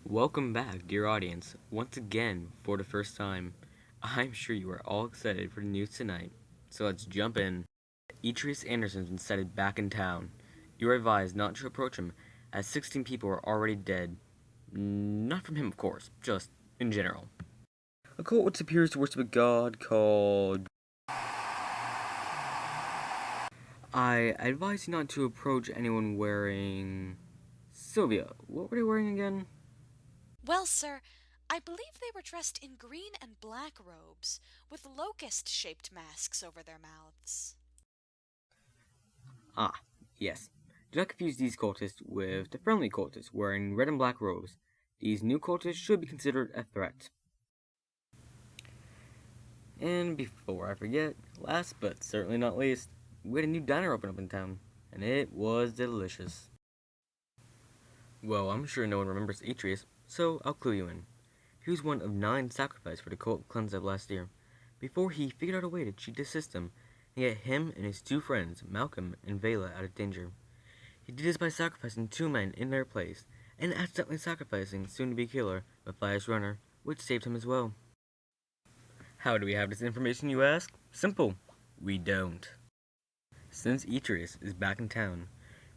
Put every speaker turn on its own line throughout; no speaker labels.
Welcome back, dear audience, once again for the first time. I'm sure you are all excited for the news tonight, so let's jump in. Etrius Anderson's been sighted back in town. You are advised not to approach him, as 16 people are already dead. Not from him, of course, just in general. A cult which appears to worship a god called... I advise you not to approach anyone wearing... Sylvia, what were they wearing again?
Well, sir, I believe they were dressed in green and black robes, with locust-shaped masks over their mouths.
Ah, yes. Do not confuse these cultists with the friendly cultists wearing red and black robes. These new cultists should be considered a threat. And before I forget, last but certainly not least, we had a new diner open up in town, and it was delicious. Well, I'm sure no one remembers Atreus, so I'll clue you in. He was one of 9 sacrificed for the cult of Cleanse last year, before he figured out a way to cheat the system and get him and his 2 friends, Malcolm and Vela, out of danger. He did this by sacrificing 2 men in their place, and accidentally sacrificing soon-to-be killer Matthias Runner, which saved him as well. How do we have this information, you ask? Simple. We don't. Since Atreus is back in town,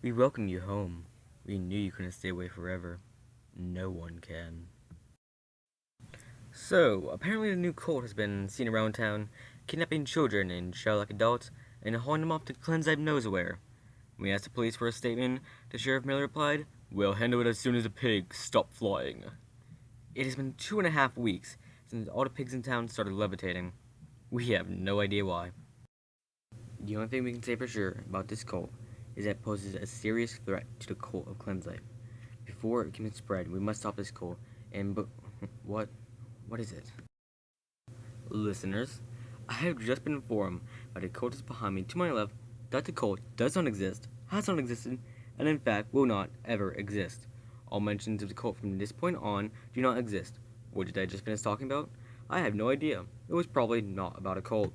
we welcome you home. We knew you couldn't stay away forever. No one can. So, apparently the new cult has been seen around town, kidnapping children and childlike adults, and hauling them off to cleanse knows where. When we asked the police for a statement, the Sheriff Miller replied, "We'll handle it as soon as the pigs stop flying." It has been 2.5 weeks since all the pigs in town started levitating. We have no idea why. The only thing we can say for sure about this cult is that it poses a serious threat to the cult of Cleanslife. Before it can spread, we must stop this cult, and what is it? Listeners, I have just been informed by the cultist behind me to my left that the cult does not exist, has not existed, and in fact will not ever exist. All mentions of the cult from this point on do not exist. What did I just finish talking about? I have no idea. It was probably not about a cult.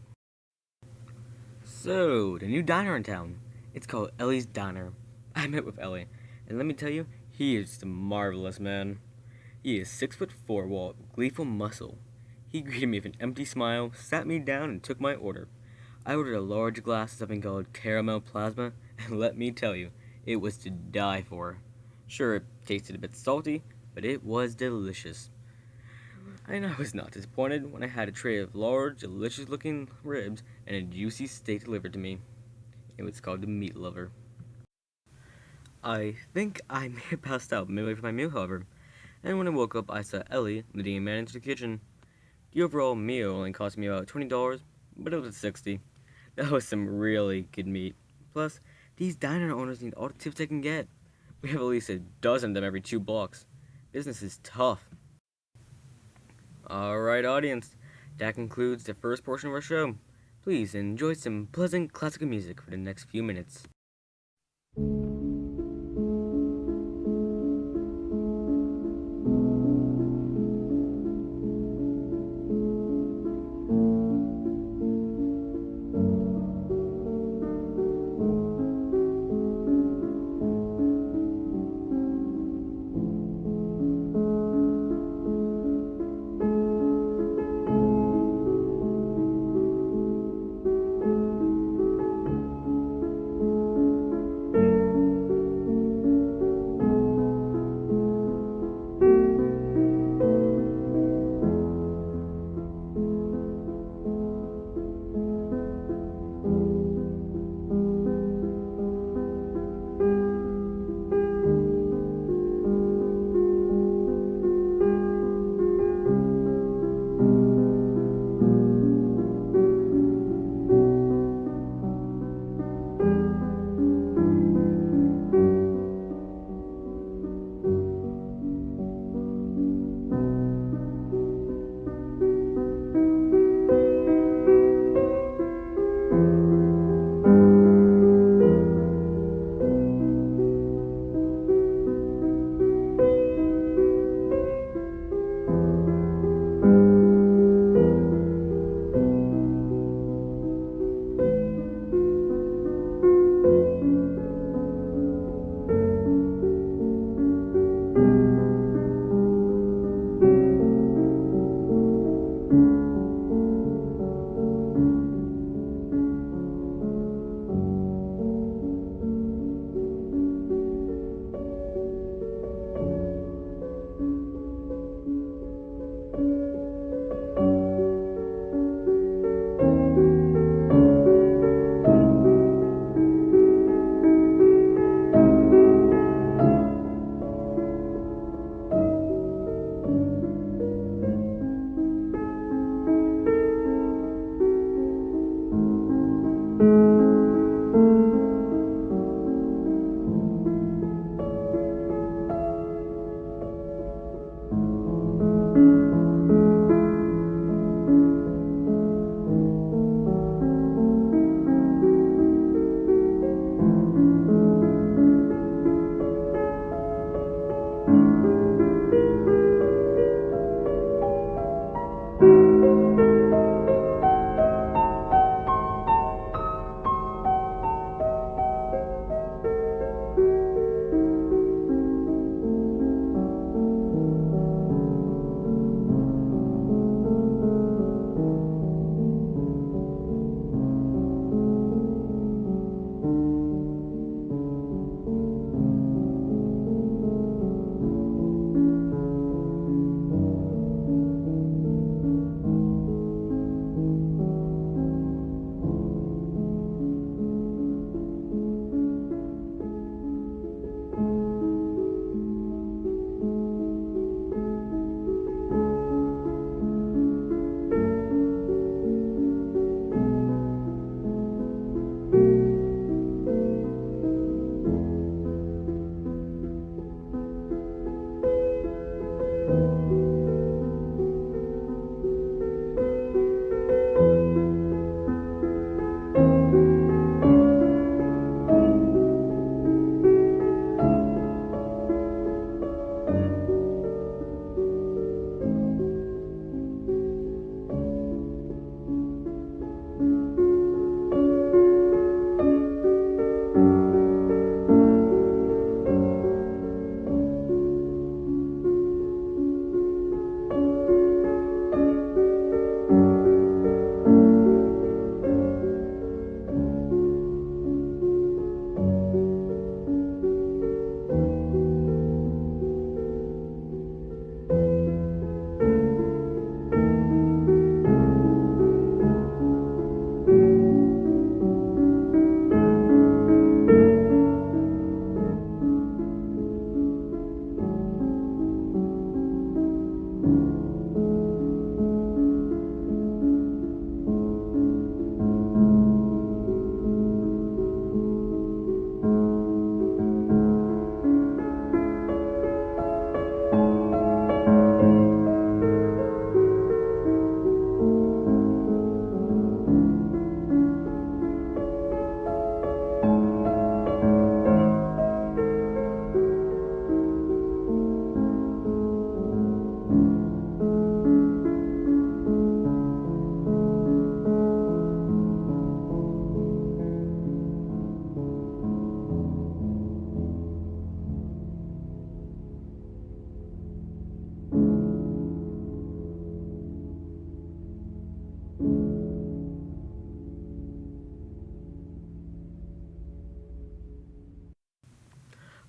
So, the new diner in town. It's called Ellie's Diner. I met with Ellie, and let me tell you, he is a marvelous man. He is 6'4", wall, gleeful muscle. He greeted me with an empty smile, sat me down, and took my order. I ordered a large glass of something called caramel plasma, and let me tell you, it was to die for. Sure, it tasted a bit salty, but it was delicious. And I was not disappointed when I had a tray of large, delicious-looking ribs and a juicy steak delivered to me. It was called the Meat Lover. I think I may have passed out midway through my meal, however, and when I woke up, I saw Ellie leading a man into the kitchen. The overall meal only cost me about $20, but it was $60. That was some really good meat. Plus, these diner owners need all the tips they can get. We have at least a dozen of them every 2 blocks. Business is tough. Alright, audience, that concludes the first portion of our show. Please enjoy some pleasant classical music for the next few minutes.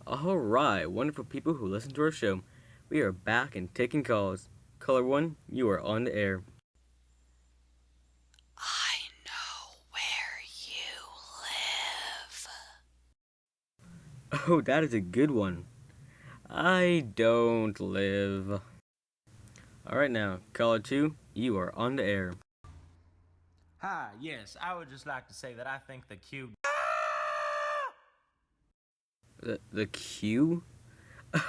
Alright, wonderful people who listen to our show. We are back and taking calls. Caller 1, you are on the air.
I know where you live.
Oh, that is a good one. I don't live. Alright now, caller 2, you are on the air.
Hi, yes, I would just like to say that I think the cute.
The Q?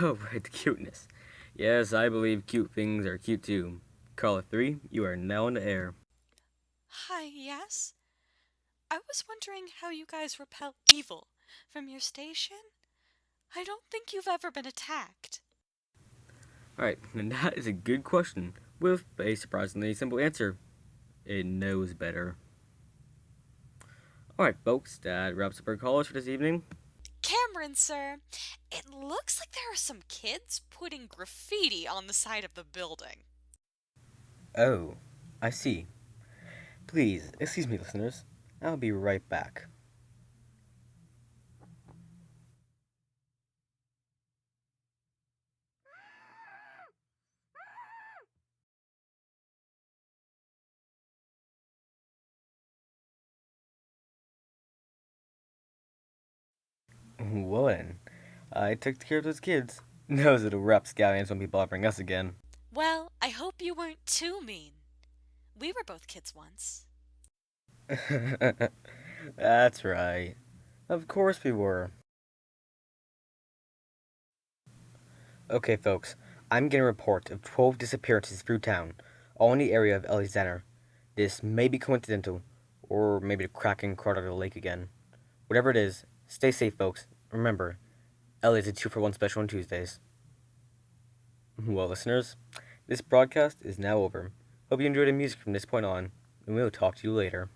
Oh, right, the cuteness. Yes, I believe cute things are cute too. Caller 3, you are now on the air.
Hi, yes? I was wondering how you guys repel evil from your station. I don't think you've ever been attacked.
Alright, and that is a good question, with a surprisingly simple answer. It knows better. Alright, folks, that wraps up our callers for this evening.
Cameron, sir, it looks like there are some kids putting graffiti on the side of the building.
Oh, I see. Please, excuse me, listeners. I'll be right back. Well then, I took care of those kids. Those little rapscallions won't be bothering us again.
Well, I hope you weren't too mean. We were both kids once.
That's right. Of course we were. Okay, folks, I'm getting a report of 12 disappearances through town, all in the area of Alexander. This may be coincidental, or maybe the Kraken crawled out of the lake again. Whatever it is, stay safe, folks. Remember, Ellie's a 2-for-1 special on Tuesdays. Well, listeners, this broadcast is now over. Hope you enjoyed the music from this point on, and we'll talk to you later.